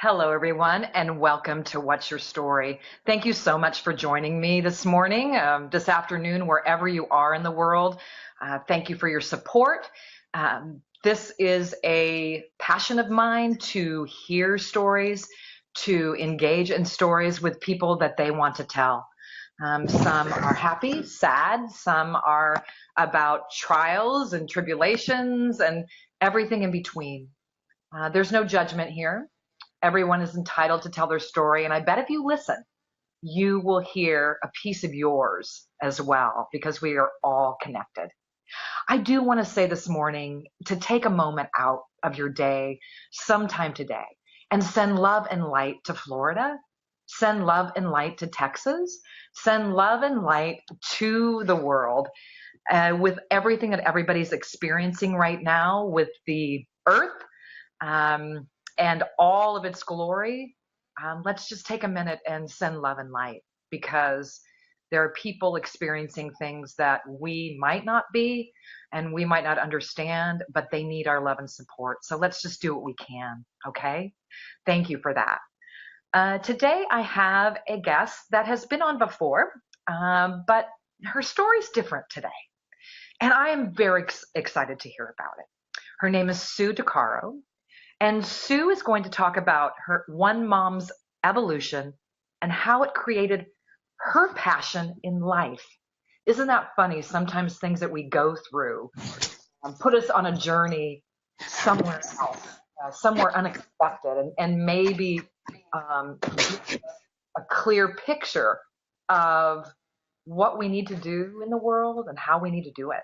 Hello, everyone, and welcome to What's Your Story. Thank you so much for joining me this morning, this afternoon, wherever you are in the world. Thank you for your support. This is a passion of mine to hear stories, to engage in stories with people that they want to tell. Some are happy, sad, some are about trials and tribulations and everything in between. There's no judgment here. Everyone is entitled to tell their story. And I bet if you listen, you will hear a piece of yours as well, because we are all connected. I do want to say this morning to take a moment out of your day, sometime today, and send love and light to Florida, send love and light to Texas, send love and light to the world with everything that everybody's experiencing right now with the earth. And all of its glory. Let's just take a minute and send love and light, because there are people experiencing things that we might not be and we might not understand, but they need our love and support. So let's just do what we can, okay? Thank you for that. Today I have a guest that has been on before, but her story's different today. And I am very excited to hear about it. Her name is Sue DeCaro. And Sue is going to talk about her one mom's evolution and how it created her passion in life. Isn't that funny? Sometimes things that we go through put us on a journey somewhere else, somewhere unexpected, and maybe give a clear picture of what we need to do in the world and how we need to do it.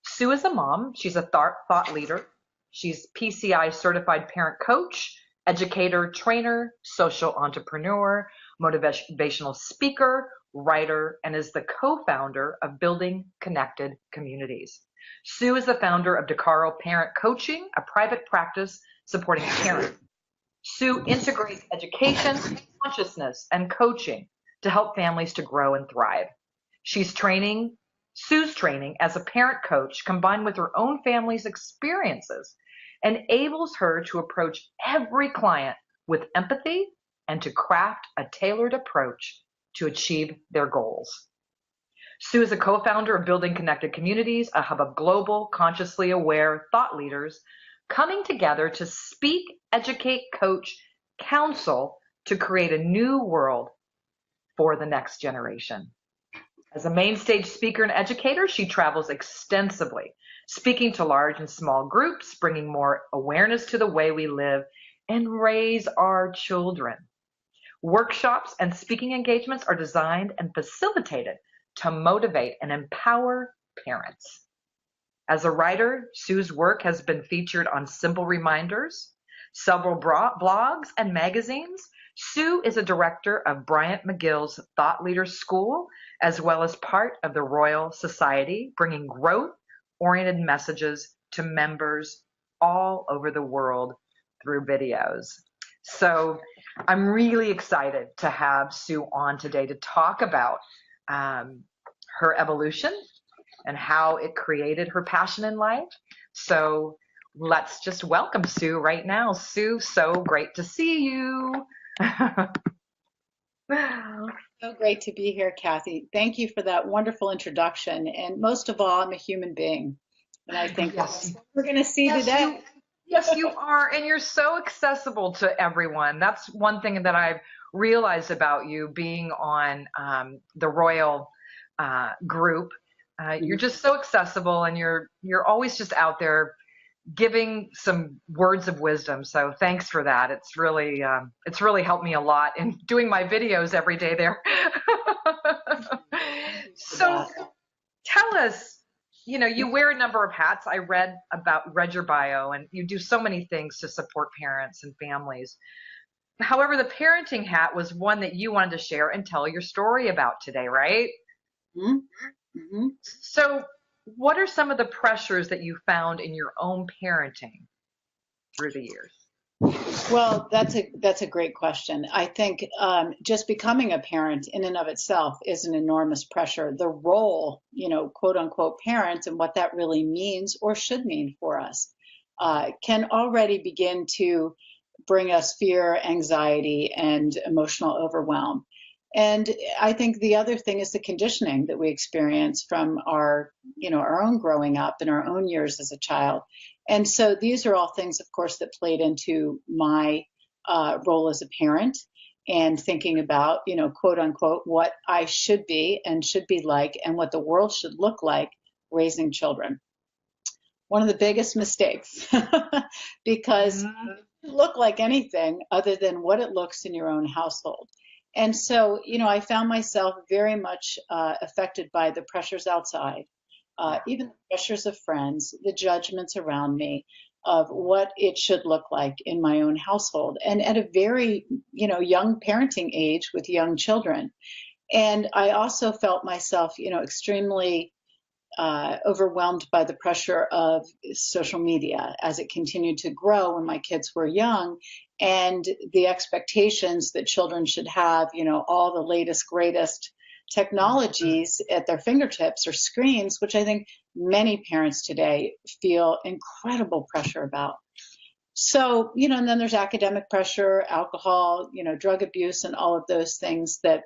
Sue is a mom. She's a thought leader. She's PCI certified parent coach, educator, trainer, social entrepreneur, motivational speaker, writer, and is the co-founder of Building Connected Communities. Sue is the founder of DeCaro Parent Coaching, a private practice supporting parents. Sue integrates education, consciousness, and coaching to help families to grow and thrive. Sue's training as a parent coach, combined with her own family's experiences, enables her to approach every client with empathy and to craft a tailored approach to achieve their goals. Sue is a co-founder of Building Connected Communities, a hub of global, consciously aware thought leaders coming together to speak, educate, coach, counsel to create a new world for the next generation. As a main stage speaker and educator, she travels extensively, speaking to large and small groups, bringing more awareness to the way we live and raise our children. Workshops and speaking engagements are designed and facilitated to motivate and empower parents. As a writer, Sue's work has been featured on Simple Reminders, several blogs and magazines. Sue is a director of Bryant McGill's Thought Leaders School, as well as part of the Royal Society, bringing growth-oriented messages to members all over the world through videos. So I'm really excited to have Sue on today to talk about her evolution and how it created her passion in life. So let's just welcome Sue right now. Sue, so great to see you. So great to be here, Kathy. Thank you for that wonderful introduction. And most of all, I'm a human being. And I think that's what we're going to see today. Yes, you are. And you're so accessible to everyone. That's one thing that I've realized about you being on the Royal group. You're just so accessible, and you're always just out there giving some words of wisdom. So thanks for that. It's really helped me a lot in doing my videos every day there. So tell us, you wear a number of hats. I read your bio, and you do so many things to support parents and families. However, the parenting hat was one that you wanted to share and tell your story about today, right? Mm-hmm. So what are some of the pressures that you found in your own parenting through the years? Well, that's a great question. I think just becoming a parent in and of itself is an enormous pressure. The role, quote unquote, parent, and what that really means or should mean for us can already begin to bring us fear, anxiety, and emotional overwhelm. And I think the other thing is the conditioning that we experience from our, our own growing up and our own years as a child. And so these are all things, of course, that played into my role as a parent and thinking about, quote unquote, what I should be and should be like and what the world should look like raising children. One of the biggest mistakes because it doesn't look like anything other than what it looks in your own household. And so, I found myself very much affected by the pressures outside, even the pressures of friends, the judgments around me of what it should look like in my own household. And at a very, young parenting age with young children. And I also felt myself, extremely overwhelmed by the pressure of social media as it continued to grow when my kids were young, and the expectations that children should have, all the latest, greatest technologies at their fingertips or screens, which I think many parents today feel incredible pressure about. So, and then there's academic pressure, alcohol, drug abuse, and all of those things that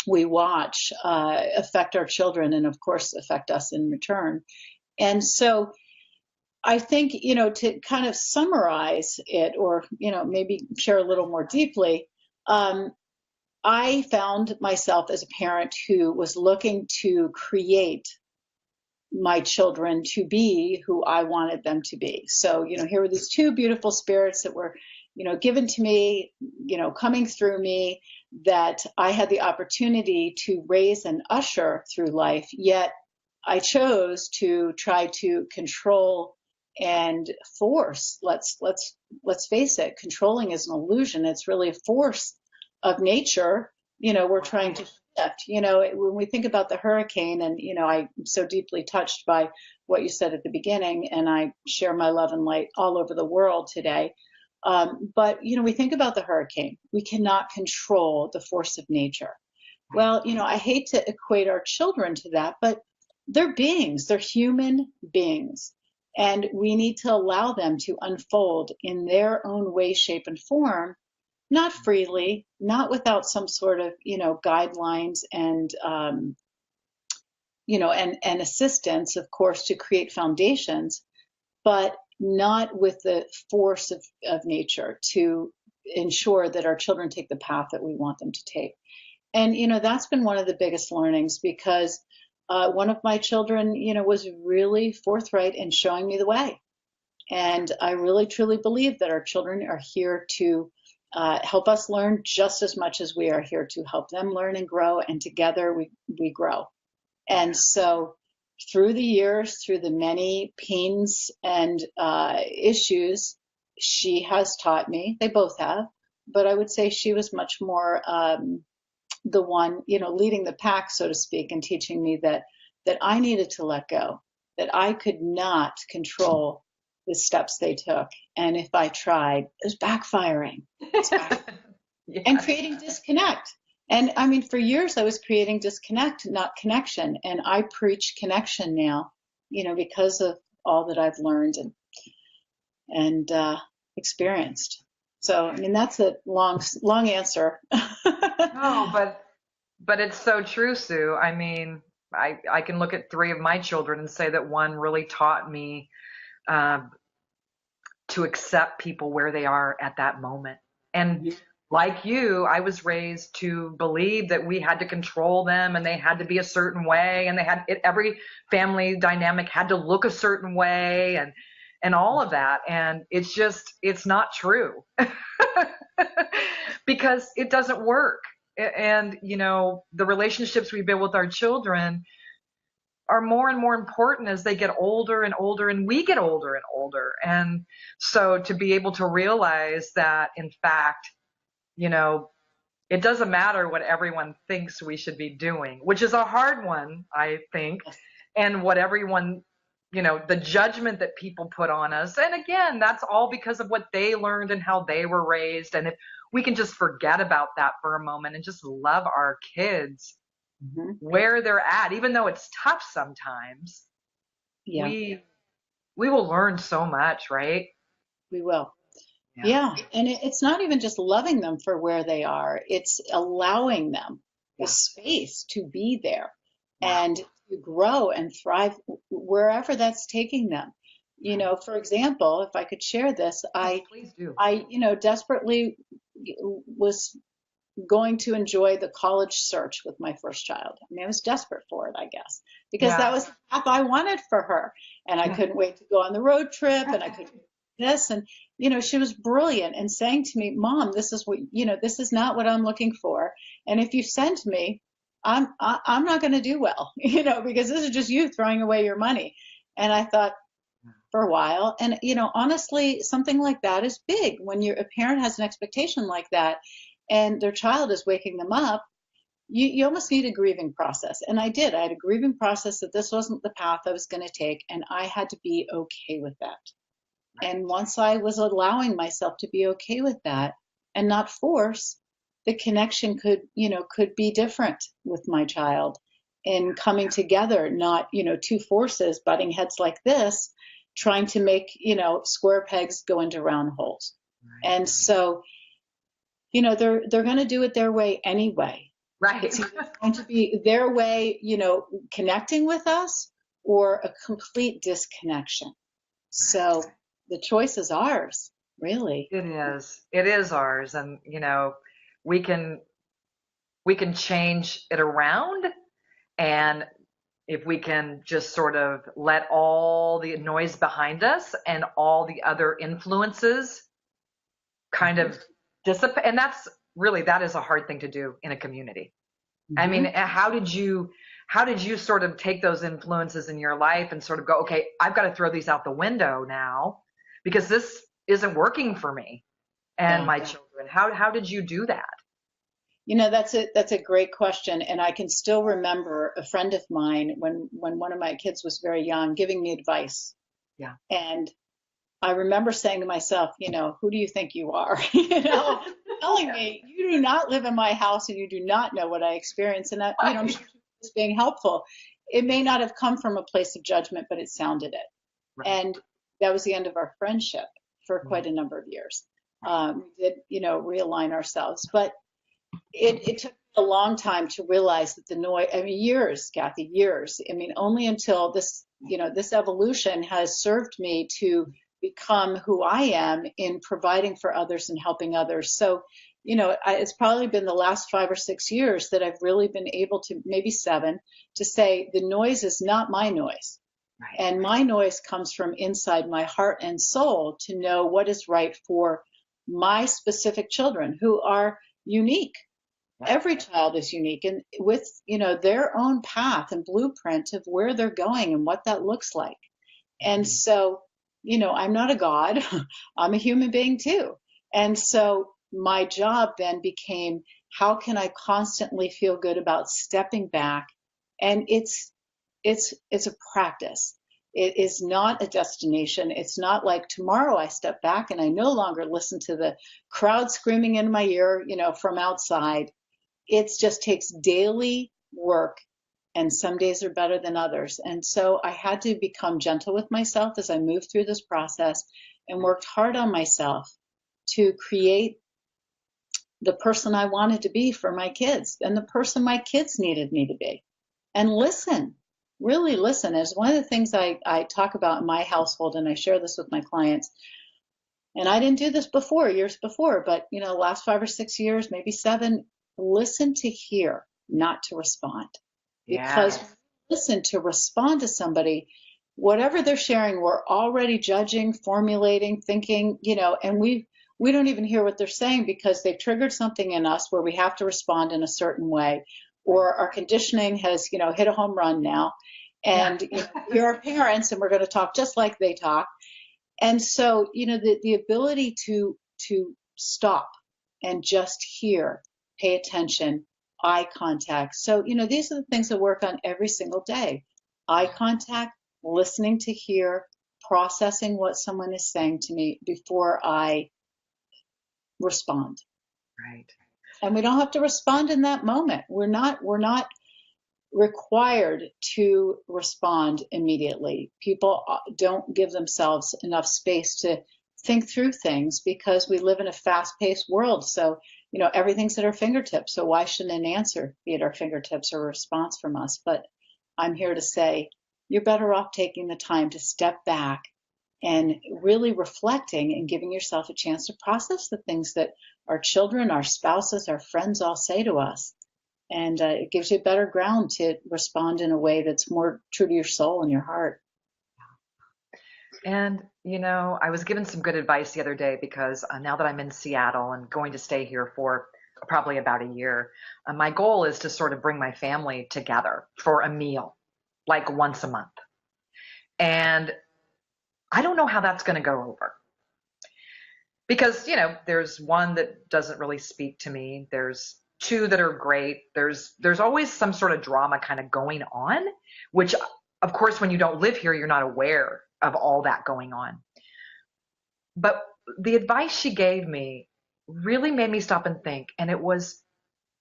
we watch affect our children and, of course, affect us in return. And so I think, to kind of summarize it or, maybe share a little more deeply, I found myself as a parent who was looking to create my children to be who I wanted them to be. So, here were these two beautiful spirits that were, given to me, coming through me, that I had the opportunity to raise and usher through life, yet I chose to try to control and force. Let's face it, controlling is an illusion. It's really a force of nature. We're trying to shift. When we think about the hurricane, and I'm so deeply touched by what you said at the beginning, and I share my love and light all over the world today. But we think about the hurricane. We cannot control the force of nature. Well, I hate to equate our children to that, but they're beings. They're human beings. And we need to allow them to unfold in their own way, shape, and form, not freely, not without some sort of, guidelines and, and assistance, of course, to create foundations, but not with the force of nature to ensure that our children take the path that we want them to take. And, that's been one of the biggest learnings, because one of my children, was really forthright in showing me the way. And I really, truly believe that our children are here to help us learn just as much as we are here to help them learn and grow. And together we grow. And so through the years, through the many pains and issues, she has taught me, they both have, but I would say she was much more the one, leading the pack, so to speak, and teaching me that I needed to let go, that I could not control the steps they took. And if I tried, it was backfiring. Yeah. And creating disconnect. And I mean, for years I was creating disconnect, not connection. And I preach connection now, because of all that I've learned and experienced. So, I mean, that's a long answer. No, but it's so true, Sue. I mean, I can look at three of my children and say that one really taught me to accept people where they are at that moment. And like you, I was raised to believe that we had to control them and they had to be a certain way, and every family dynamic had to look a certain way, and all of that. And it's not true because it doesn't work. And, the relationships we build with our children are more and more important as they get older and older, and we get older and older. And so to be able to realize that, in fact, it doesn't matter what everyone thinks we should be doing, which is a hard one, I think, and what everyone, the judgment that people put on us. And again, that's all because of what they learned and how they were raised. And if we can just forget about that for a moment and just love our kids where they're at, even though it's tough sometimes, we will learn so much, right? We will. Yeah. Yeah. And it's not even just loving them for where they are, it's allowing them the Yeah. space to be there Wow. and to grow and thrive wherever that's taking them. You Right. know, for example, if I could share this, Yes, please do. desperately was going to enjoy the college search with my first child. I mean, I was desperate for it, I guess, because that Yeah. was the path I wanted for her. And I Yeah. couldn't wait to go on the road trip and I couldn't do this. And, she was brilliant and saying to me, Mom, this is this is not what I'm looking for. And if you send me, I'm not going to do well, because this is just you throwing away your money. And I thought, for a while. And, honestly, something like that is big when a parent has an expectation like that and their child is waking them up. You almost need a grieving process. And I did. I had a grieving process that this wasn't the path I was going to take. And I had to be okay with that. Right. And once I was allowing myself to be okay with that and not force, the connection could be different with my child in coming together, not, two forces butting heads like this, trying to make, square pegs go into round holes. Right. And so, they're going to do it their way anyway. Right. It's either going to be their way, connecting with us or a complete disconnection. So the choice is ours, really. It is. It is ours. And, we can change it around. And if we can just sort of let all the noise behind us and all the other influences kind of dissipate, and that is a hard thing to do in a community. I mean, Mm-hmm. how did you sort of take those influences in your life and sort of go, okay, I've got to throw these out the window now because this isn't working for me and Yeah. my children. How did you do that? That's a great question. And I can still remember a friend of mine when one of my kids was very young giving me advice. Yeah. And I remember saying to myself, who do you think you are? Telling me you do not live in my house and you do not know what I experience. And I'm sure she was being helpful. It may not have come from a place of judgment, but it sounded it. Right. And that was the end of our friendship for Mm-hmm. quite a number of years. We did, realign ourselves, but it took a long time to realize that the noise, I mean, years, Kathy, years. I mean, only until this evolution has served me to become who I am in providing for others and helping others. So, it's probably been the last 5 or 6 years that I've really been able to, maybe 7, to say the noise is not my noise. Right. And my noise comes from inside my heart and soul to know what is right for my specific children who are unique. Every child is unique and with, their own path and blueprint of where they're going and what that looks like. And so, I'm not a god. I'm a human being too. And so my job then became, how can I constantly feel good about stepping back? And it's a practice. It is not a destination. It's not like tomorrow I step back and I no longer listen to the crowd screaming in my ear, from outside. It just takes daily work, and some days are better than others. And so I had to become gentle with myself as I moved through this process and worked hard on myself to create the person I wanted to be for my kids and the person my kids needed me to be. And listen, really listen. Is one of the things I talk about in my household, and I share this with my clients. And I didn't do this before, years before, but last 5 or 6 years, maybe 7, listen to hear, not to respond. Because Yes. listen to respond to somebody, whatever they're sharing, we're already judging, formulating, thinking, and we don't even hear what they're saying because they've triggered something in us where we have to respond in a certain way, or our conditioning has, hit a home run now. And you're our parents and we're going to talk just like they talk. And so, the ability to stop and just hear, pay attention, eye contact. So, these are the things I work on every single day. Eye contact, listening to hear, processing what someone is saying to me before I respond. Right. And we don't have to respond in that moment. We're not required to respond immediately. People don't give themselves enough space to think through things, because we live in a fast-paced world. So, everything's at our fingertips. So why shouldn't an answer be at our fingertips or a response from us? But I'm here to say you're better off taking the time to step back and really reflecting and giving yourself a chance to process the things that our children, our spouses, our friends all say to us. And it gives you a better ground to respond in a way that's more true to your soul and your heart. And, I was given some good advice the other day because now that I'm in Seattle and going to stay here for probably about a year, my goal is to sort of bring my family together for a meal, like once a month. And I don't know how that's going to go over because, there's one that doesn't really speak to me. There's two that are great. There's always some sort of drama kind of going on, which of course, when you don't live here, you're not aware of all that going on. But the advice she gave me really made me stop and think, and it was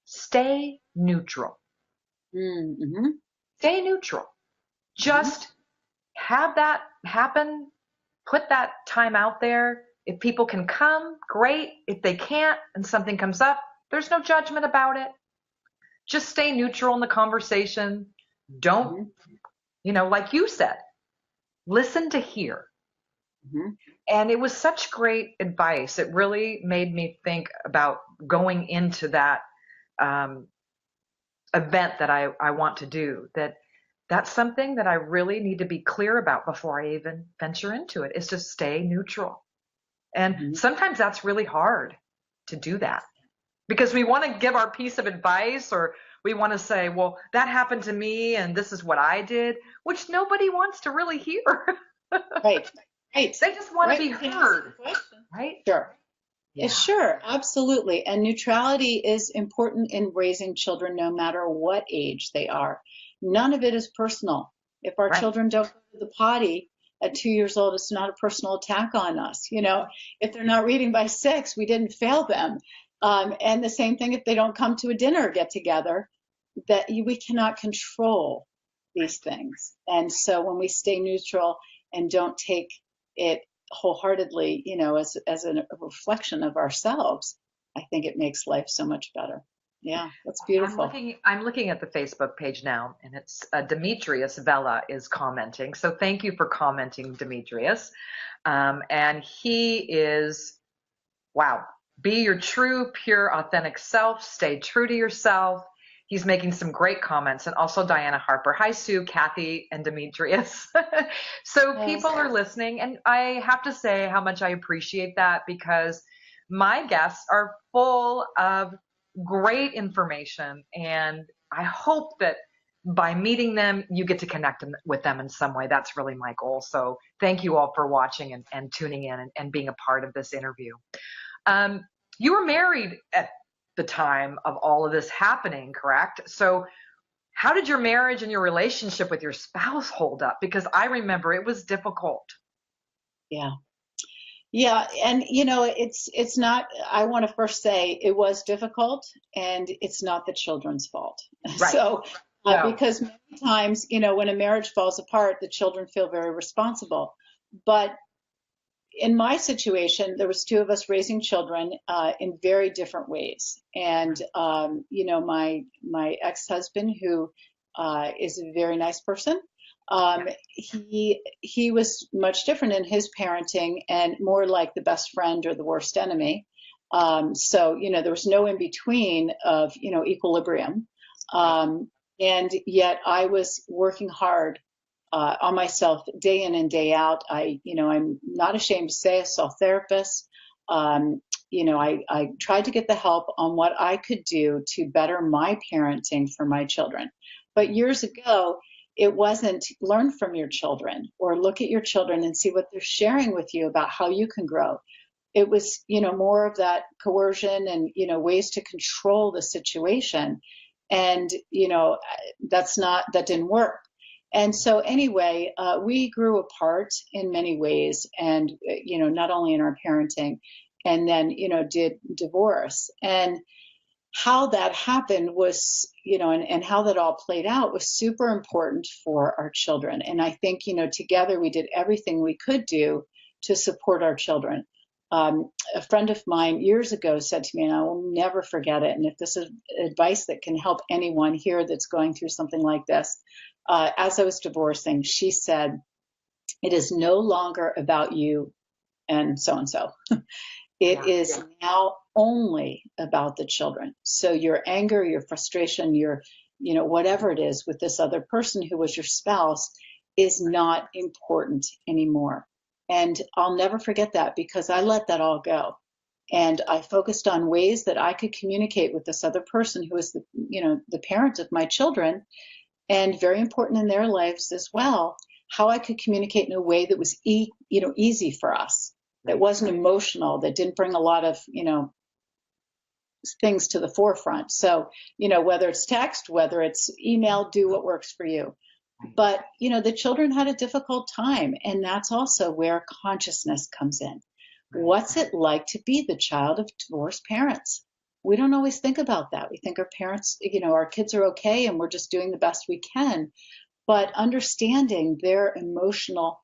stay neutral. Mm-hmm. Stay neutral. Just have that happen. Put that time out there. If people can come, great. If they can't and something comes up, there's no judgment about it. Just stay neutral in the conversation. Don't, like you said, listen to hear. And it was such great advice. It really made me think about going into that event that I want to do, that's something that I really need to be clear about before I even venture into it, is to stay neutral. And sometimes that's really hard to do that because we want to give our piece of advice, or we want to say, well, that happened to me and this is what I did, which nobody wants to really hear. Right. Right. They just want to be heard. Right? Sure. Yeah. Sure. Absolutely. And neutrality is important in raising children, no matter what age they are. None of it is personal. If our children don't go to the potty at 2 years old, it's not a personal attack on us. If they're not reading by 6, we didn't fail them. And the same thing if they don't come to a dinner get together, that we cannot control these things. And so when we stay neutral and don't take it wholeheartedly, as a reflection of ourselves, I think it makes life so much better. Yeah, that's beautiful. I'm looking at the Facebook page now, and it's Demetrius Vela is commenting. So thank you for commenting, Demetrius. And he is, wow, be your true, pure, authentic self. Stay true to yourself. He's making some great comments. And also Diana Harper. Hi, Sue, Kathy, and Demetrius. So people are listening. And I have to say how much I appreciate that, because my guests are full of great information. And I hope that by meeting them, you get to connect with them in some way. That's really my goal. So thank you all for watching and tuning in and being a part of this interview. You were married at the time of all of this happening, correct? So how did your marriage and your relationship with your spouse hold up? Because I remember it was difficult. Yeah. Yeah. And, it's not, I want to first say it was difficult, and it's not the children's fault. Right. So, because many times, when a marriage falls apart, the children feel very responsible. But in my situation, there was two of us raising children in very different ways. And, my ex-husband, who is a very nice person, he was much different in his parenting and more like the best friend or the worst enemy. So, there was no in between of, equilibrium. And yet I was working hard on myself day in and day out. I'm not ashamed to say I saw therapists. I tried to get the help on what I could do to better my parenting for my children. But years ago, it wasn't learn from your children or look at your children and see what they're sharing with you about how you can grow. It was, more of that coercion and, ways to control the situation. And, that didn't work. And so anyway, we grew apart in many ways, and, not only in our parenting, and then, did divorce. And how that happened was, and how that all played out was super important for our children. And I think, together we did everything we could do to support our children. A friend of mine years ago said to me, and I will never forget it, and if this is advice that can help anyone here that's going through something like this, as I was divorcing, she said, "It is no longer about you and so and so. It is now only about the children. So your anger, your frustration, your, whatever it is with this other person who was your spouse is not important anymore." And I'll never forget that, because I let that all go. And I focused on ways that I could communicate with this other person who was the parent of my children, and very important in their lives as well, how I could communicate in a way that was easy for us, that wasn't emotional, that didn't bring a lot of things to the forefront. So whether it's text, whether it's email, do what works for you. But the children had a difficult time, and that's also where consciousness comes in. What's it like to be the child of divorced parents? We don't always think about that. We think our parents, our kids are okay and we're just doing the best we can. But understanding their emotional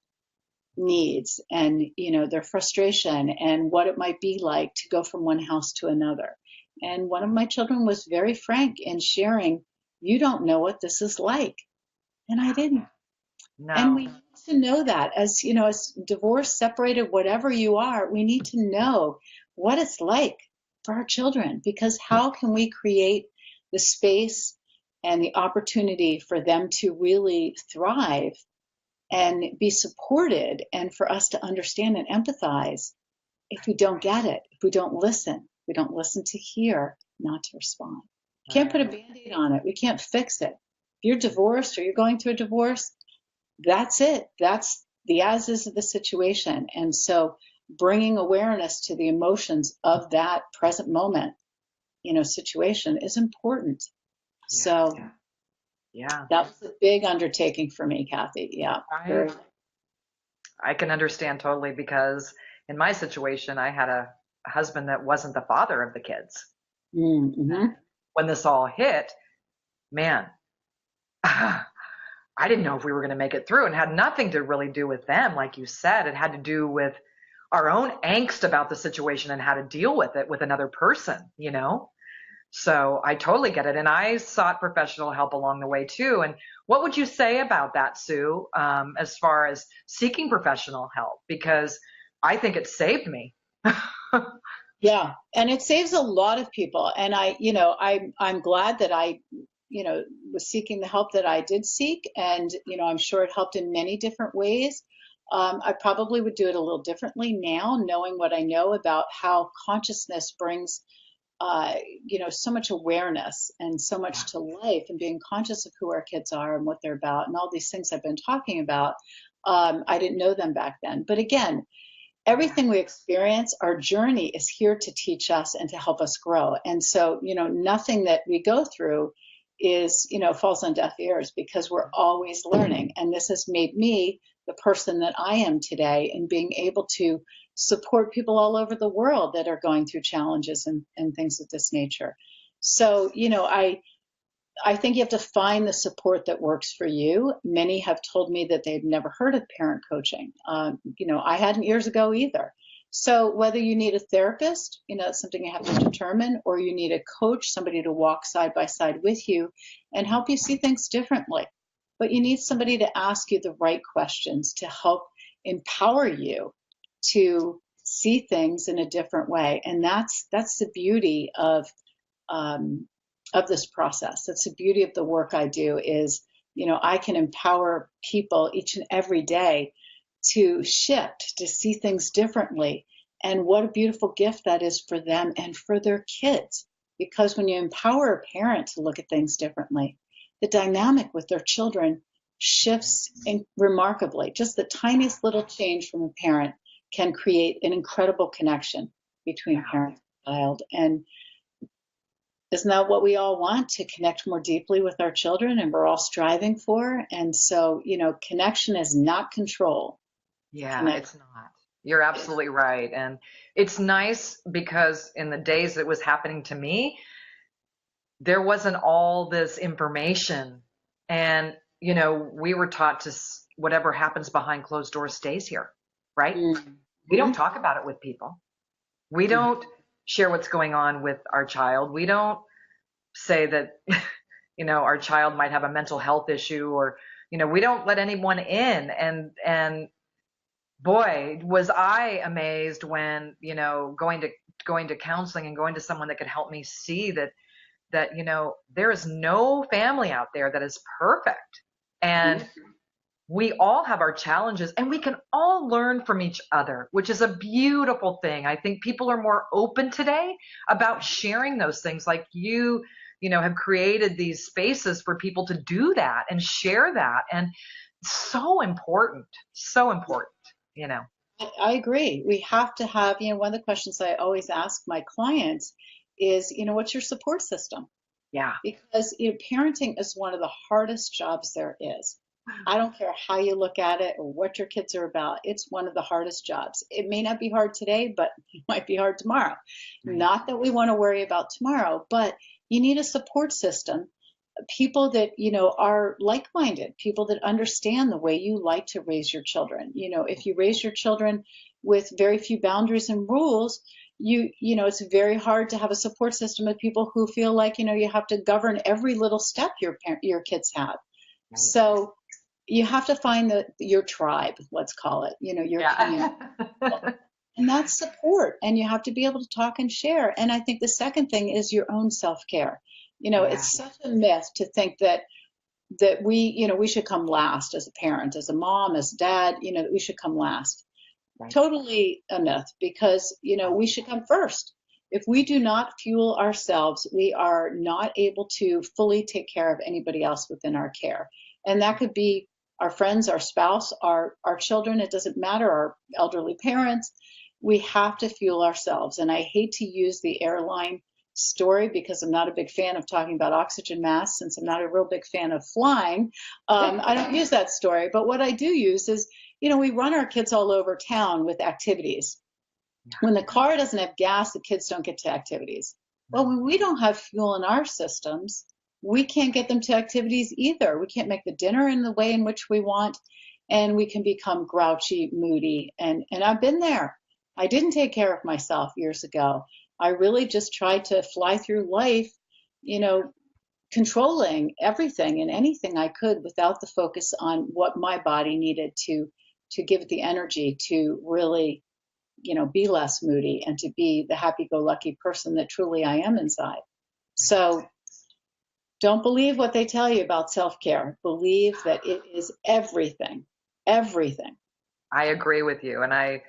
needs and their frustration and what it might be like to go from one house to another. And one of my children was very frank in sharing, "You don't know what this is like." And I didn't. No. And we need to know that as divorced, separated, whatever you are, we need to know what it's like for our children, because how can we create the space and the opportunity for them to really thrive and be supported, and for us to understand and empathize if we don't get it, if we don't listen. We don't listen to hear, not to respond. Can't put a Band-Aid on it. We can't fix it. If you're divorced or you're going through a divorce, that's it. That's the as is of the situation. And so bringing awareness to the emotions of that present moment, situation is important. So that was a big undertaking for me, Kathy. Yeah. I can understand totally, because in my situation, I had a husband that wasn't the father of the kids. Mm-hmm. When this all hit, man, I didn't know if we were going to make it through, and had nothing to really do with them. Like you said, it had to do with our own angst about the situation and how to deal with it with another person, So I totally get it. And I sought professional help along the way too. And what would you say about that, Sue, as far as seeking professional help? Because I think it saved me. Yeah. And it saves a lot of people. And I'm glad that I was seeking the help that I did seek. And, I'm sure it helped in many different ways. I probably would do it a little differently now, knowing what I know about how consciousness brings, so much awareness and so much to life, and being conscious of who our kids are and what they're about and all these things I've been talking about. I didn't know them back then. But again, everything we experience, our journey is here to teach us and to help us grow. And so, nothing that we go through is, falls on deaf ears, because we're always learning. And this has made me the person that I am today, in being able to support people all over the world that are going through challenges and things of this nature. So, I think you have to find the support that works for you. Many have told me that they've never heard of parent coaching. I hadn't years ago either. So whether you need a therapist, it's something you have to determine, or you need a coach, somebody to walk side by side with you and help you see things differently. But you need somebody to ask you the right questions to help empower you to see things in a different way. And that's the beauty of this process. That's the beauty of the work I do, is, I can empower people each and every day to shift, to see things differently. And what a beautiful gift that is for them and for their kids. Because when you empower a parent to look at things differently, the dynamic with their children shifts remarkably. Just the tiniest little change from a parent can create an incredible connection between parent and child. And isn't that what we all want? To connect more deeply with our children, and we're all striving for. And so, connection is not control. Yeah, it's not. You're absolutely right. And it's nice, because in the days it was happening to me, there wasn't all this information. And, we were taught to, whatever happens behind closed doors stays here, right? We don't talk about it with people. We don't share what's going on with our child. We don't say that, our child might have a mental health issue, or, we don't let anyone in. And boy, was I amazed when, going to counseling and going to someone that could help me see that, there is no family out there that is perfect. And we all have our challenges, and we can all learn from each other, which is a beautiful thing. I think people are more open today about sharing those things, like have created these spaces for people to do that and share that. And so important, so important, I agree. We have to have, one of the questions I always ask my clients is, what's your support system? Yeah. Because parenting is one of the hardest jobs there is. I don't care how you look at it or what your kids are about. It's one of the hardest jobs. It may not be hard today, but it might be hard tomorrow. Right. Not that we want to worry about tomorrow, but you need a support system. People that, are like-minded, people that understand the way you like to raise your children. If you raise your children with very few boundaries and rules, it's very hard to have a support system of people who feel like, you have to govern every little step your kids have. Right. So you have to find your tribe, let's call it, your community. And that's support. And you have to be able to talk and share. And I think the second thing is your own self-care. It's such a myth to think that we should come last as a parent, as a mom, as a dad, that we should come last. Right. Totally a myth, because, we should come first. If we do not fuel ourselves, we are not able to fully take care of anybody else within our care. And that could be our friends, our spouse, our children. It doesn't matter, our elderly parents. We have to fuel ourselves. And I hate to use the airline story, because I'm not a big fan of talking about oxygen masks, since I'm not a real big fan of flying. I don't use that story. But what I do use is, we run our kids all over town with activities. When the car doesn't have gas, the kids don't get to activities. Well, when we don't have fuel in our systems, we can't get them to activities either. We can't make the dinner in the way in which we want, and we can become grouchy, moody. And I've been there. I didn't take care of myself years ago. I really just tried to fly through life, controlling everything and anything I could without the focus on what my body needed to give it the energy to really, be less moody and to be the happy-go-lucky person that truly I am inside. So don't believe what they tell you about self-care. Believe that it is everything, everything. I agree with you. And I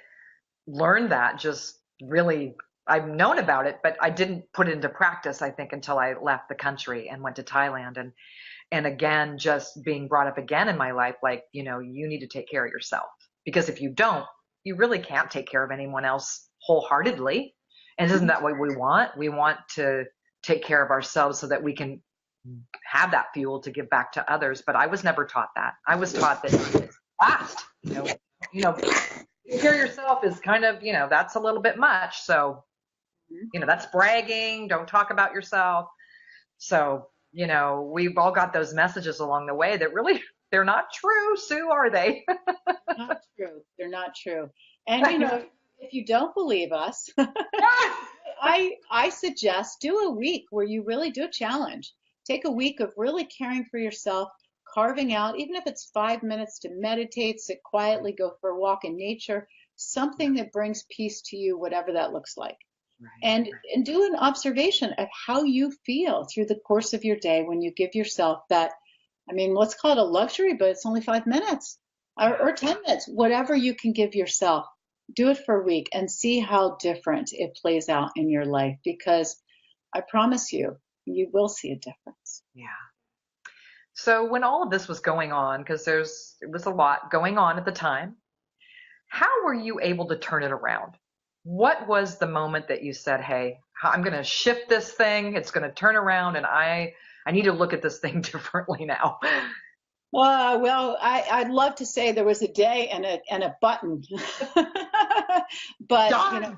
learned that just really, I've known about it, but I didn't put it into practice, I think, until I left the country and went to Thailand. And again, just being brought up again in my life, like, you need to take care of yourself, because if you don't, you really can't take care of anyone else wholeheartedly. And isn't that what we want? We want to take care of ourselves so that we can have that fuel to give back to others. But I was never taught that. I was taught that it's last, take care of yourself is kind of, that's a little bit much. So, that's bragging. Don't talk about yourself. So, we've all got those messages along the way that really, they're not true, Sue, are they? Not true. They're not true. And, if you don't believe us, I suggest do a week where you really do a challenge. Take a week of really caring for yourself, carving out, even if it's 5 minutes, to meditate, sit quietly, go for a walk in nature, something that brings peace to you, whatever that looks like. Right. And do an observation of how you feel through the course of your day when you give yourself that, let's call it a luxury, but it's only 5 minutes or 10 minutes, whatever you can give yourself. Do it for a week and see how different it plays out in your life, because I promise you, you will see a difference. Yeah. So when all of this was going on, because it was a lot going on at the time, how were you able to turn it around? What was the moment that you said, hey, I'm going to shift this thing, it's going to turn around, and I need to look at this thing differently now? Well, I'd love to say there was a day and a button, but I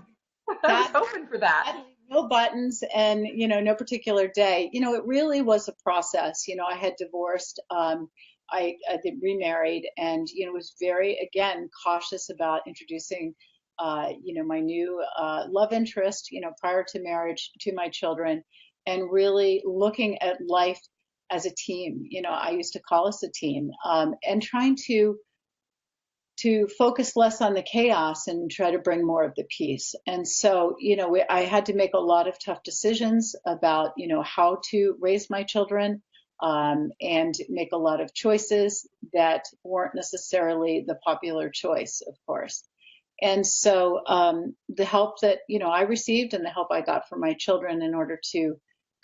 was hoping for that. No buttons and no particular day. It really was a process. I had divorced. I remarried, and was very, again, cautious about introducing my new love interest, prior to marriage, to my children, and really looking at life as a team. I used to call us a team, and trying to focus less on the chaos and try to bring more of the peace. And so, I had to make a lot of tough decisions about, how to raise my children, and make a lot of choices that weren't necessarily the popular choice, of course. And so, the help that, I received and the help I got from my children in order to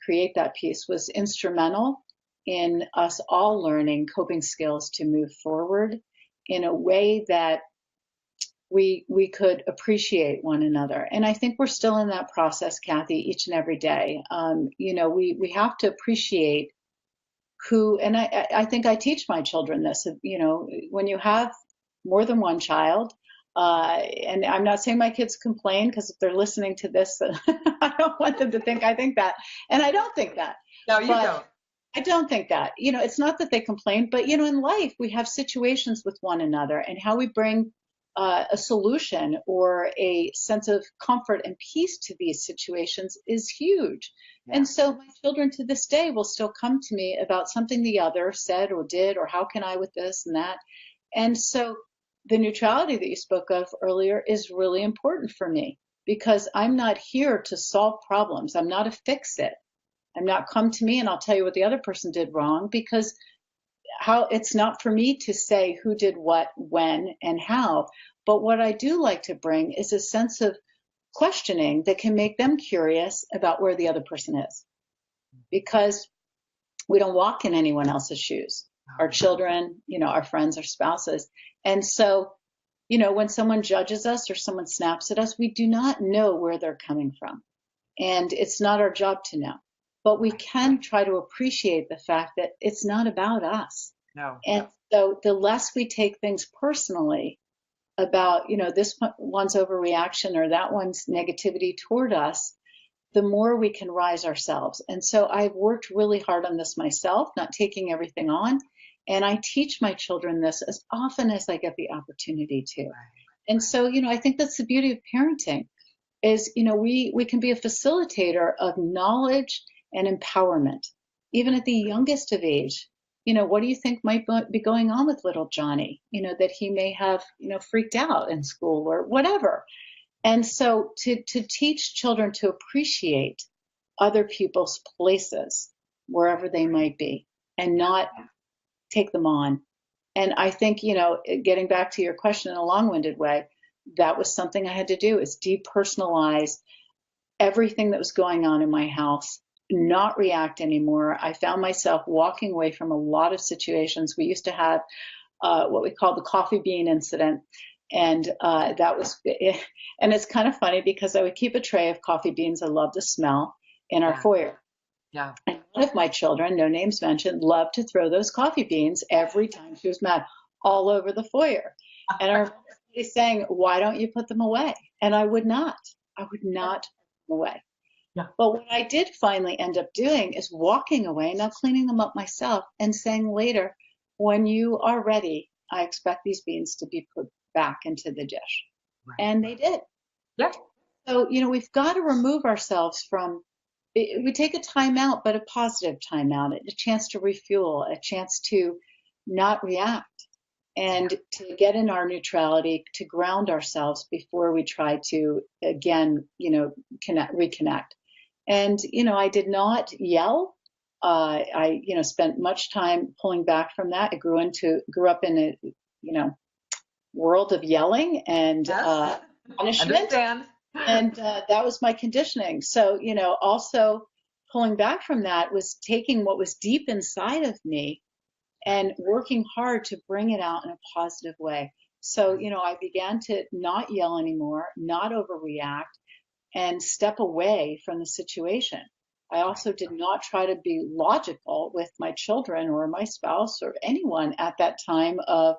create that peace was instrumental in us all learning coping skills to move forward in a way that we could appreciate one another. And I think we're still in that process, Kathy, each and every day. We have to appreciate who, and I think I teach my children this, when you have more than one child, and I'm not saying my kids complain, because if they're listening to this, I don't want them to think I think that. And I don't think that. No, you don't. I don't think that. It's not that they complain, but, in life, we have situations with one another, and how we bring a solution or a sense of comfort and peace to these situations is huge. Yeah. And so my children to this day will still come to me about something the other said or did, or how can I with this and that. And so the neutrality that you spoke of earlier is really important for me, because I'm not here to solve problems. I'm not a fix-it. I'm not come to me and I'll tell you what the other person did wrong, because it's not for me to say who did what, when, and how. But what I do like to bring is a sense of questioning that can make them curious about where the other person is, because we don't walk in anyone else's shoes, our children, our friends, our spouses. And so, when someone judges us or someone snaps at us, we do not know where they're coming from. And it's not our job to know. But we can try to appreciate the fact that it's not about us. No. And so the less we take things personally about, this one's overreaction or that one's negativity toward us, the more we can rise ourselves. And so I've worked really hard on this myself, not taking everything on. And I teach my children this as often as I get the opportunity to. And so, I think that's the beauty of parenting is, we can be a facilitator of knowledge and empowerment, even at the youngest of age. What do you think might be going on with little Johnny, that he may have, freaked out in school or whatever. And so to teach children to appreciate other people's places, wherever they might be, and not take them on. And I think, getting back to your question in a long-winded way, that was something I had to do, is depersonalize everything that was going on in my house, not react anymore. I found myself walking away from a lot of situations. We used to have what we call the coffee bean incident. And that was, and it's kind of funny because I would keep a tray of coffee beans I love the smell in our foyer. Yeah. And one of my children, no names mentioned, loved to throw those coffee beans every time she was mad all over the foyer. And I remember saying, why don't you put them away? And I would not put them away. Yeah. But what I did finally end up doing is walking away, not cleaning them up myself, and saying later, when you are ready, I expect these beans to be put back into the dish. Right. And they did. Yeah. So, we've got to remove ourselves from, we take a time out, but a positive time out, a chance to refuel, a chance to not react, and to get in our neutrality, to ground ourselves before we try to, again, reconnect. And, I did not yell. I spent much time pulling back from that. I grew up in a, world of yelling and punishment. And that was my conditioning. So, also pulling back from that was taking what was deep inside of me and working hard to bring it out in a positive way. So, I began to not yell anymore, not overreact, and step away from the situation. I also did not try to be logical with my children or my spouse or anyone at that time of,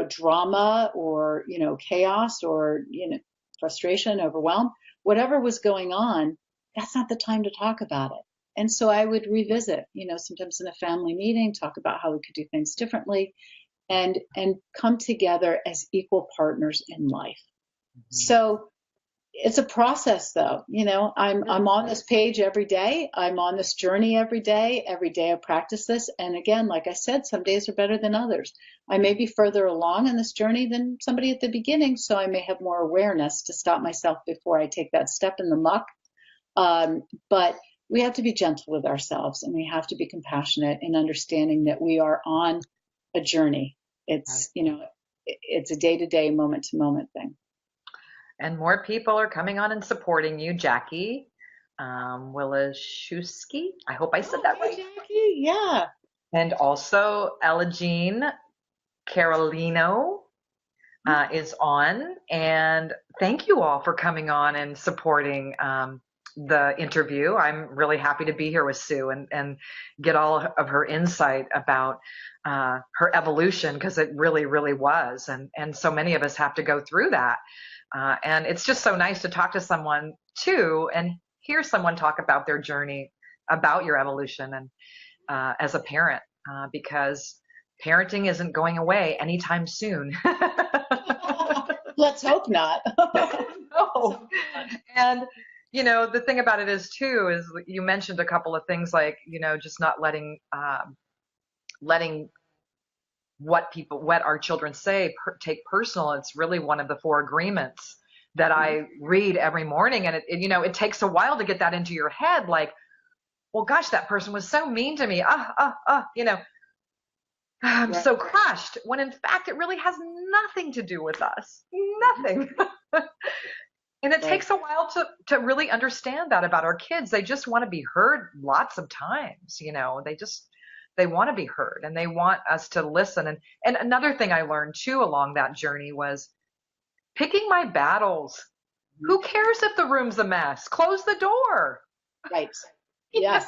drama or, chaos or, frustration, overwhelm, whatever was going on. That's not the time to talk about it. And so I would revisit, sometimes in a family meeting, talk about how we could do things differently and come together as equal partners in life. So it's a process though. I'm on this page every day. I'm on this journey every day. Every day I practice this. And again, like I said, some days are better than others. I may be further along in this journey than somebody at the beginning, so I may have more awareness to stop myself before I take that step in the muck. But we have to be gentle with ourselves, and we have to be compassionate in understanding that we are on a journey. It's a day-to-day, moment-to-moment thing. And more people are coming on and supporting you, Jackie Wilashewski. I hope I said that right. Jackie, yeah. And also Ella Jean Carolino is on. And thank you all for coming on and supporting the interview. I'm really happy to be here with Sue and get all of her insight about her evolution, because it really, really was. And so many of us have to go through that. And it's just so nice to talk to someone too and hear someone talk about their journey, about your evolution and as a parent, because parenting isn't going away anytime soon. Let's hope not. No. And the thing about it is too, is you mentioned a couple of things like, just not letting what our children say take personal. It's really one of the 4 agreements that I read every morning. And it takes a while to get that into your head. Like, well, gosh, that person was so mean to me. I'm so crushed, when in fact it really has nothing to do with us. Nothing. And it takes a while to really understand that about our kids. They just want to be heard lots of times. They want to be heard, and they want us to listen. And another thing I learned too along that journey was picking my battles. Who cares if the room's a mess? Close the door. Right. Yes.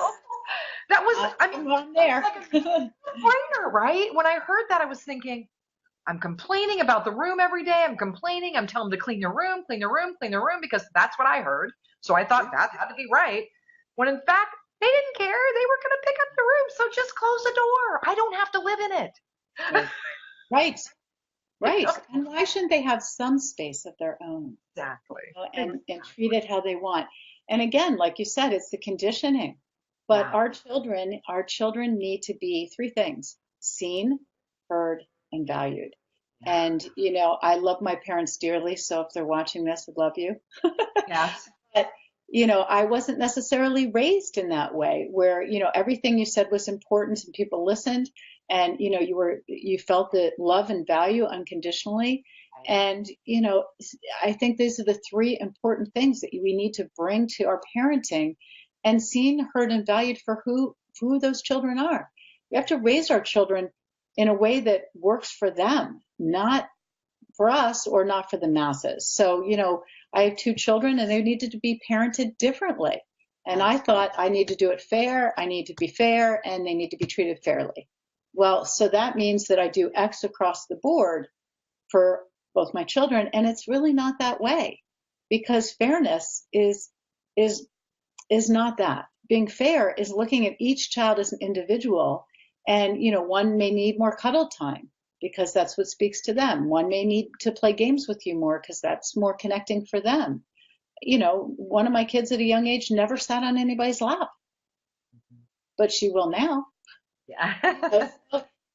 That was, I'm there. Like a brainer, right? When I heard that, I was thinking, I'm complaining about the room every day. I'm complaining. I'm telling them to clean the room, clean the room, clean the room, because that's what I heard. So I thought that had to be right. When in fact, they didn't care. They were going to pick up the room. So just close the door. I don't have to live in it. Right. Right. And why shouldn't they have some space of their own? Exactly. And treat it how they want. And again, like you said, it's the conditioning. But our children need to be 3 things: seen, heard, and valued. And, I love my parents dearly. So if they're watching this, I love you. Yes. But, I wasn't necessarily raised in that way where, everything you said was important and people listened, and, you felt the love and value unconditionally. And, I think these are the 3 important things that we need to bring to our parenting, and seen, heard, and valued for who those children are. We have to raise our children in a way that works for them, not for us or not for the masses. So, I have 2 children and they needed to be parented differently. And I thought I need to do it fair, I need to be fair, and they need to be treated fairly. Well, so that means that I do X across the board for both my children. And it's really not that way, because fairness is not that. Being fair is looking at each child as an individual, and one may need more cuddle time because that's what speaks to them. One may need to play games with you more because that's more connecting for them. One of my kids at a young age never sat on anybody's lap, but she will now. Yeah.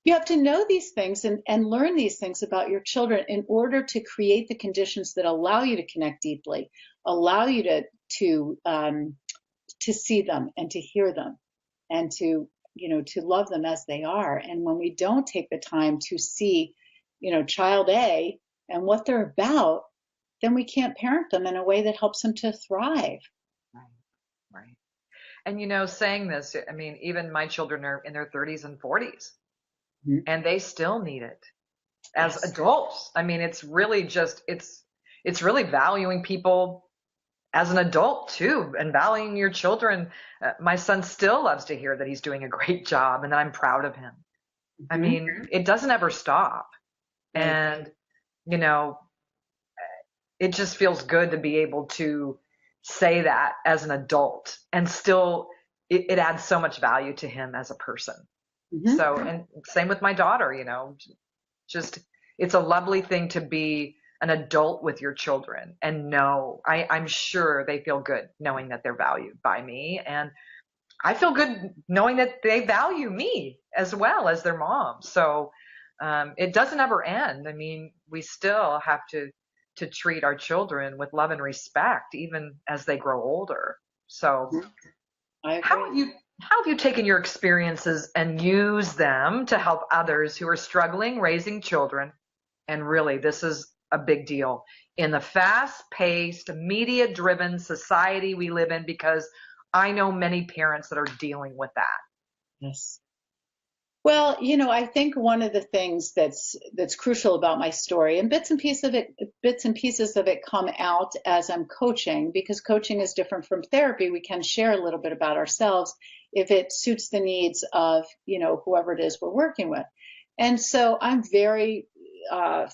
You have to know these things and learn these things about your children in order to create the conditions that allow you to connect deeply, allow you to see them and to hear them, and to love them as they are. And when we don't take the time to see child A and what they're about, then we can't parent them in a way that helps them to thrive. Right. And saying this, I mean, even my children are in their 30s and 40s, and they still need it as adults. I mean, it's really just it's really valuing people as an adult too, and valuing your children. My son still loves to hear that he's doing a great job and that I'm proud of him. I mean, it doesn't ever stop. And, it just feels good to be able to say that as an adult, and still it adds so much value to him as a person. So, and same with my daughter, just, it's a lovely thing to be an adult with your children and know, I'm sure they feel good knowing that they're valued by me. And I feel good knowing that they value me as well as their mom. So it doesn't ever end. I mean, we still have to treat our children with love and respect, even as they grow older. So I how agree. have you how have you taken your experiences and used them to help others who are struggling raising children? And really, this is a big deal in the fast-paced, media-driven society we live in, because I know many parents that are dealing with that. Yes. Well, I think one of the things that's crucial about my story, and bits and pieces of it come out as I'm coaching, because coaching is different from therapy. We can share a little bit about ourselves if it suits the needs of, whoever it is we're working with. And so I'm very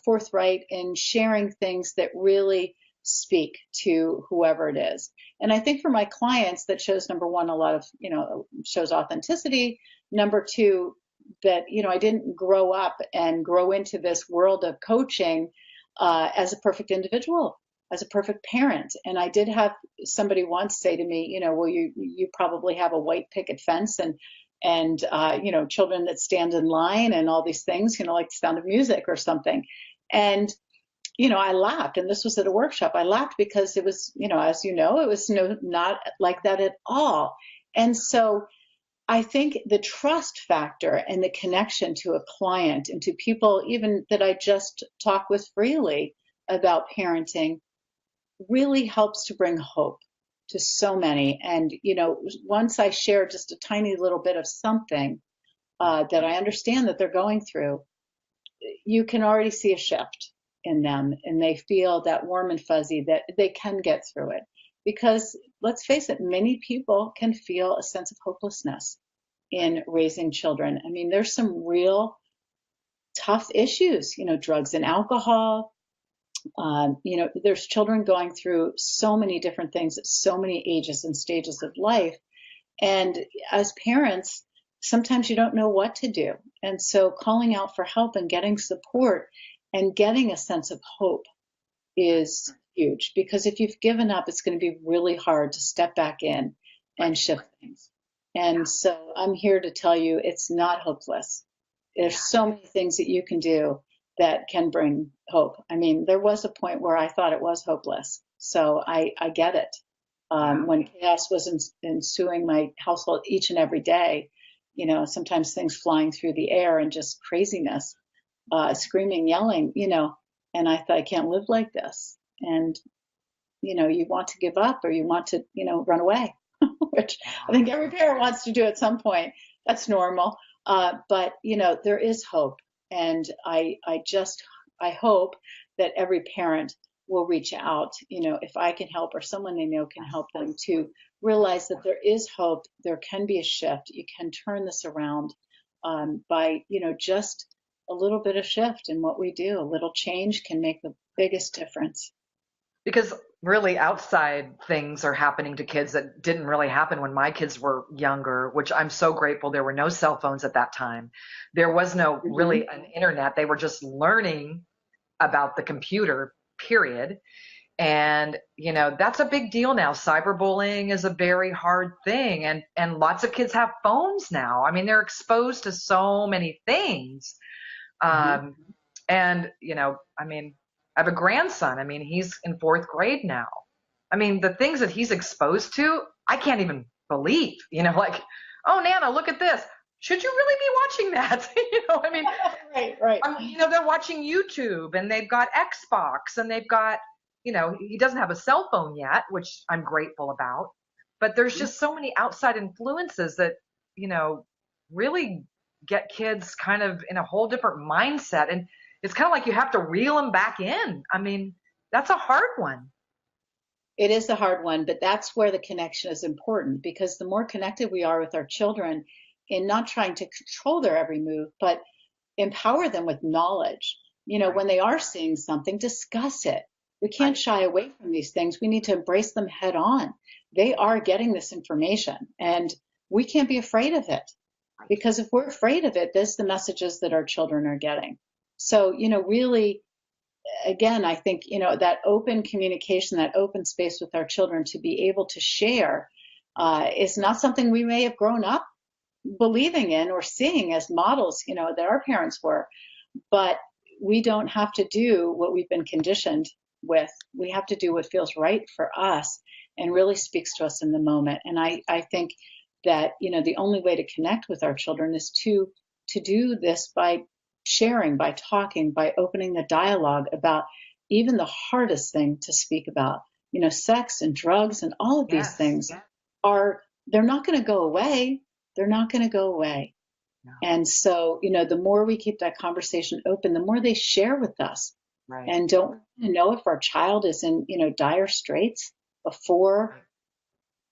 forthright in sharing things that really speak to whoever it is. And I think for my clients, that shows, number one, a lot of, shows authenticity. Number two, that I didn't grow up and grow into this world of coaching as a perfect individual, as a perfect parent. And I did have somebody once say to me, well, you probably have a white picket fence and children that stand in line and all these things, like the Sound of Music or something. And I laughed, and this was at a workshop. I laughed because it was, as it was not like that at all. And so I think the trust factor and the connection to a client and to people even that I just talk with freely about parenting really helps to bring hope to so many. And, once I share just a tiny little bit of something that I understand that they're going through, you can already see a shift in them, and they feel that warm and fuzzy that they can get through it. Because let's face it, many people can feel a sense of hopelessness in raising children. I mean, there's some real tough issues, drugs and alcohol. There's children going through so many different things at so many ages and stages of life. And as parents, sometimes you don't know what to do. And so calling out for help and getting support and getting a sense of hope is huge, because if you've given up, it's going to be really hard to step back in and shift things. And so I'm here to tell you it's not hopeless. There's so many things that you can do that can bring hope. I mean, there was a point where I thought it was hopeless. So I get it. When chaos was ensuing my household each and every day, sometimes things flying through the air and just craziness, screaming, yelling, and I thought, I can't live like this. And, you want to give up, or you want to, run away, which I think every parent wants to do at some point. That's normal. But, there is hope. And I hope that every parent will reach out, if I can help or someone they know can help them, to realize that there is hope. There can be a shift. You can turn this around by, just a little bit of shift in what we do. A little change can make the biggest difference. Because really, outside things are happening to kids that didn't really happen when my kids were younger, which I'm so grateful. There were no cell phones at that time. There was no really an internet. They were just learning about the computer, period. And, that's a big deal now. Cyberbullying is a very hard thing. And lots of kids have phones now. I mean, they're exposed to so many things. And, I mean, I have a grandson. I mean, he's in fourth grade now. I mean, the things that he's exposed to, I can't even believe, like, oh, Nana, look at this. Should you really be watching that? I mean, right. They're watching YouTube, and they've got Xbox, and they've got, he doesn't have a cell phone yet, which I'm grateful about. But there's just so many outside influences that, really get kids kind of in a whole different mindset. And it's kind of like you have to reel them back in. I mean, that's a hard one. It is a hard one, but that's where the connection is important, because the more connected we are with our children, in not trying to control their every move, but empower them with knowledge. When they are seeing something, discuss it. We can't shy away from these things. We need to embrace them head on. They are getting this information, and we can't be afraid of it, because if we're afraid of it, there's the messages that our children are getting. So, really again, I think, that open communication, that open space with our children to be able to share is not something we may have grown up believing in or seeing as models, that our parents were. But we don't have to do what we've been conditioned with. We have to do what feels right for us and really speaks to us in the moment. And I think that, the only way to connect with our children is to do this by sharing, by talking, by opening the dialogue about even the hardest thing to speak about. Sex and drugs and all of these things they're not going to go away. They're not going to go away. No. And so, the more we keep that conversation open, the more they share with us. Right. And don't know if our child is in, dire straits before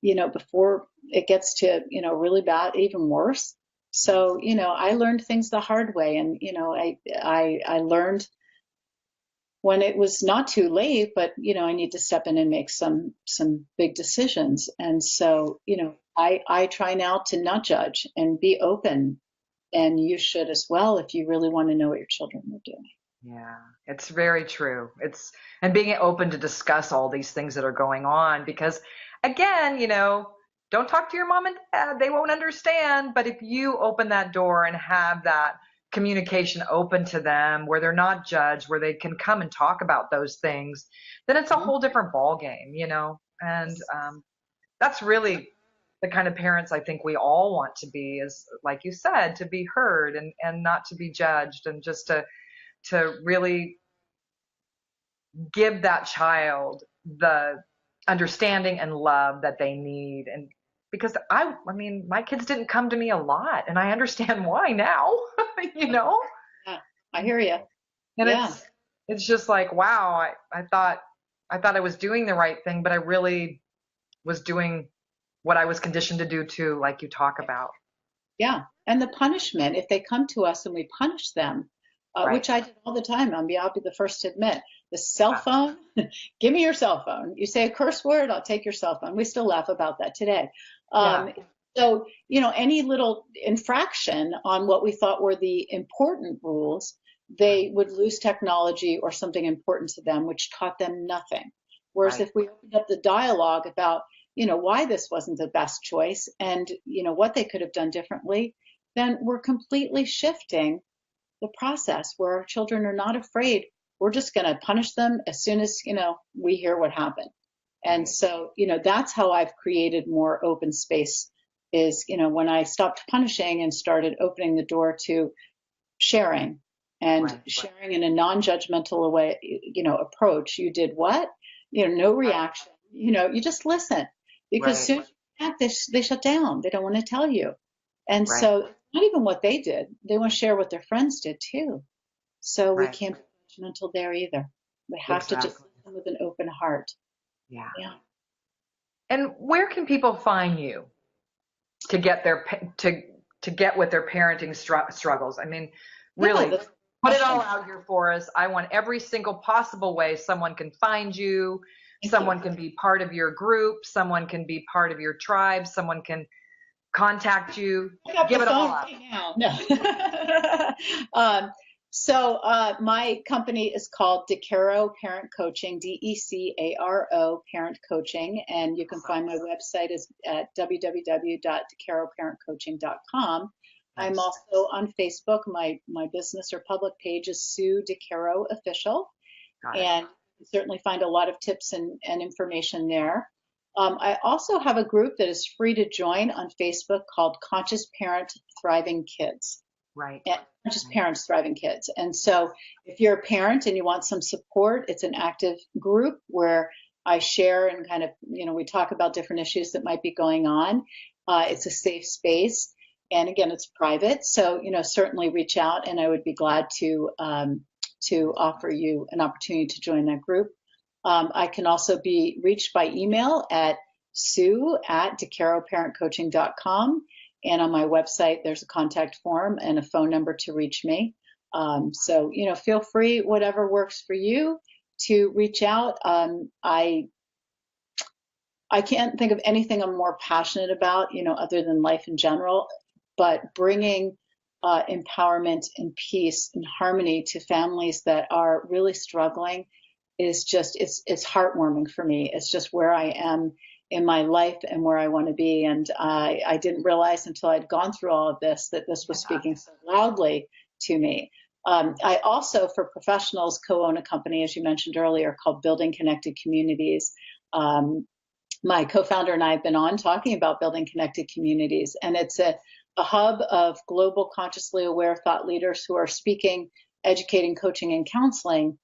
it gets to, really bad, even worse. So, I learned things the hard way. And, I learned when it was not too late, but, I need to step in and make some big decisions. And so, I try now to not judge and be open. And you should as well if you really want to know what your children are doing. Yeah, it's very true. And being open to discuss all these things that are going on, because again, don't talk to your mom and dad. They won't understand. But if you open that door and have that communication open to them where they're not judged, where they can come and talk about those things, then it's a whole different ball game, and that's really the kind of parents I think we all want to be, is like you said, to be heard and not to be judged, and just to really give that child the understanding and love that they need. And because I mean, my kids didn't come to me a lot, and I understand why now, Yeah, I hear you. And Yeah. it's just like, wow, I thought I was doing the right thing, but I really was doing what I was conditioned to do too, like you talk about. Yeah. And the punishment, if they come to us and we punish them, Right. which I did all the time, I'll be the first to admit, the cell phone, give me your cell phone. You say a curse word, I'll take your cell phone. We still laugh about that today. So, any little infraction on what we thought were the important rules, they would lose technology or something important to them, which taught them nothing. Whereas if we opened up the dialogue about, why this wasn't the best choice and, what they could have done differently, then we're completely shifting the process where our children are not afraid. We're just going to punish them as soon as, we hear what happened. And so, that's how I've created more open space is, when I stopped punishing and started opening the door to sharing and sharing in a non-judgmental way, approach. You did what? No reaction. You just listen, because soon as you act, they shut down. They don't want to tell you. And so it's not even what they did. They want to share what their friends did too. So we can't be judgmental there either. We have to just listen with an open heart. Yeah. Yeah. And where can people find you to get to get with their parenting struggles? I mean, really, put it all out here for us. I want every single possible way someone can find you. Someone can be part of your group. Someone can be part of your tribe. Someone can contact you. Give it all up. Right now. So my company is called DeCaro Parent Coaching, DeCaro Parent Coaching, and you can find my website is at www.decaroparentcoaching.com. I'm also on Facebook. My business or public page is Sue DeCaro Official, and you can certainly find a lot of tips and information there. I also have a group that is free to join on Facebook called Conscious Parent Thriving Kids. Right. Conscious Parents Thriving Kids. And so if you're a parent and you want some support, it's an active group where I share and kind of, we talk about different issues that might be going on. It's a safe space. And again, it's private. So, certainly reach out and I would be glad to offer you an opportunity to join that group. I can also be reached by email at sue@decaroparentcoaching.com. And on my website, there's a contact form and a phone number to reach me. So, feel free, whatever works for you, to reach out. I can't think of anything I'm more passionate about, other than life in general, but bringing empowerment and peace and harmony to families that are really struggling is just, it's heartwarming for me. It's just where I am in my life and where I want to be. And I didn't realize until I'd gone through all of this that this was speaking so loudly to me. I also, for professionals, co-own a company, as you mentioned earlier, called Building Connected Communities. My co-founder and I have been on talking about building connected communities, and it's a hub of global consciously aware thought leaders who are speaking, educating, coaching, and counseling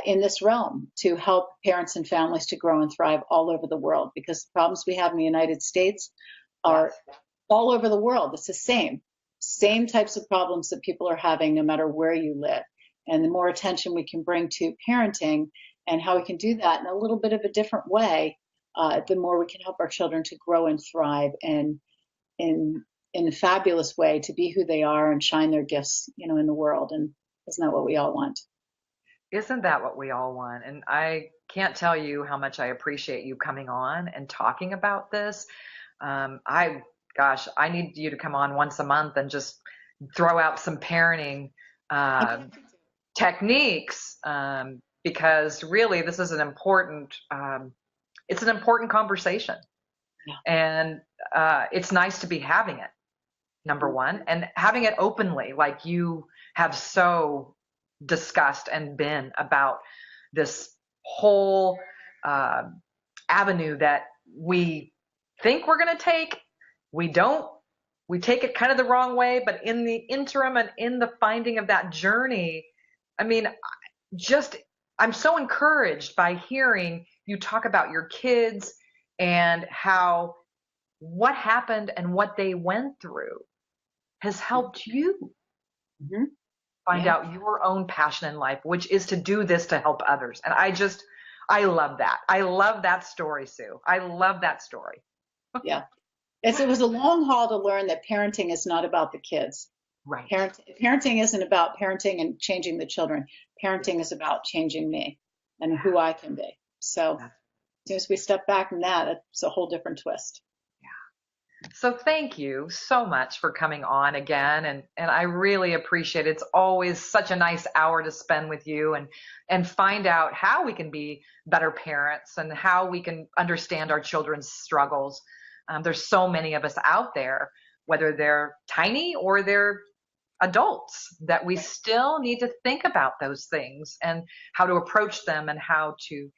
in this realm to help parents and families to grow and thrive all over the world, because the problems we have in the United States are all over the world. It's the same types of problems that people are having no matter where you live. And the more attention we can bring to parenting and how we can do that in a little bit of a different way, the more we can help our children to grow and thrive and in a fabulous way to be who they are and shine their gifts, in the world. And isn't that what we all want? Isn't that what we all want? And I can't tell you how much I appreciate you coming on and talking about this. I need you to come on once a month and just throw out some parenting techniques, because really this is it's an important conversation. Yeah. And it's nice to be having it, number one, and having it openly, like you have so discussed and been about this whole avenue that we think we're going to take. We don't. We take it kind of the wrong way, but in the interim and in the finding of that journey, I mean, I'm so encouraged by hearing you talk about your kids and how what happened and what they went through has helped you find out your own passion in life, which is to do this to help others. And I love that. I love that story, Sue. I love that story. Yeah. It was a long haul to learn that parenting is not about the kids. Right. Parenting isn't about parenting and changing the children. Parenting is about changing me and who I can be. So as soon as we step back from that, it's a whole different twist. Yeah. So thank you so much for coming on again. And I really appreciate it. It's always such a nice hour to spend with you and find out how we can be better parents and how we can understand our children's struggles. There's so many of us out there, whether they're tiny or they're adults, that we still need to think about those things and how to approach them and how to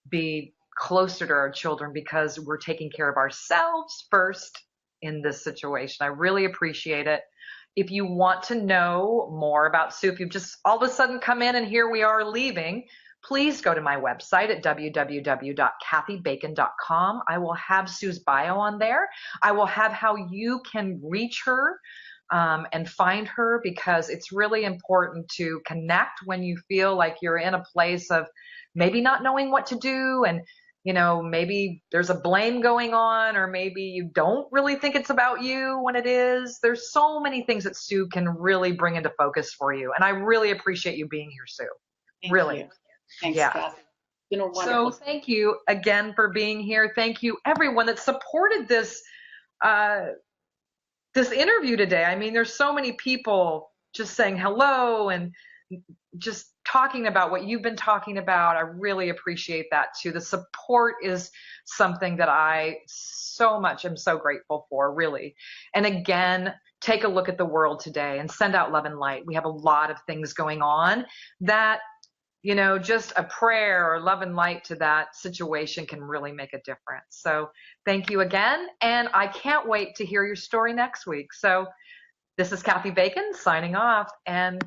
be closer to our children, because we're taking care of ourselves first in this situation. I really appreciate it. If you want to know more about Sue, if you've just all of a sudden come in and here we are leaving, please go to my website at www.kathybacon.com. I will have Sue's bio on there. I will have how you can reach her and find her, because it's really important to connect when you feel like you're in a place of maybe not knowing what to do, and maybe there's a blame going on, or maybe you don't really think it's about you when it is. There's so many things that Sue can really bring into focus for you, and I really appreciate you being here, Sue. Thank you. Thanks, Kathy. So thank you again for being here. Thank you everyone that supported this this interview today. I mean, there's so many people just saying hello and just talking about what you've been talking about. I really appreciate that too. The support is something that I so much am so grateful for, really. And again, take a look at the world today and send out love and light. We have a lot of things going on that, just a prayer or love and light to that situation can really make a difference. So thank you again. And I can't wait to hear your story next week. So this is Kathy Bacon signing off, and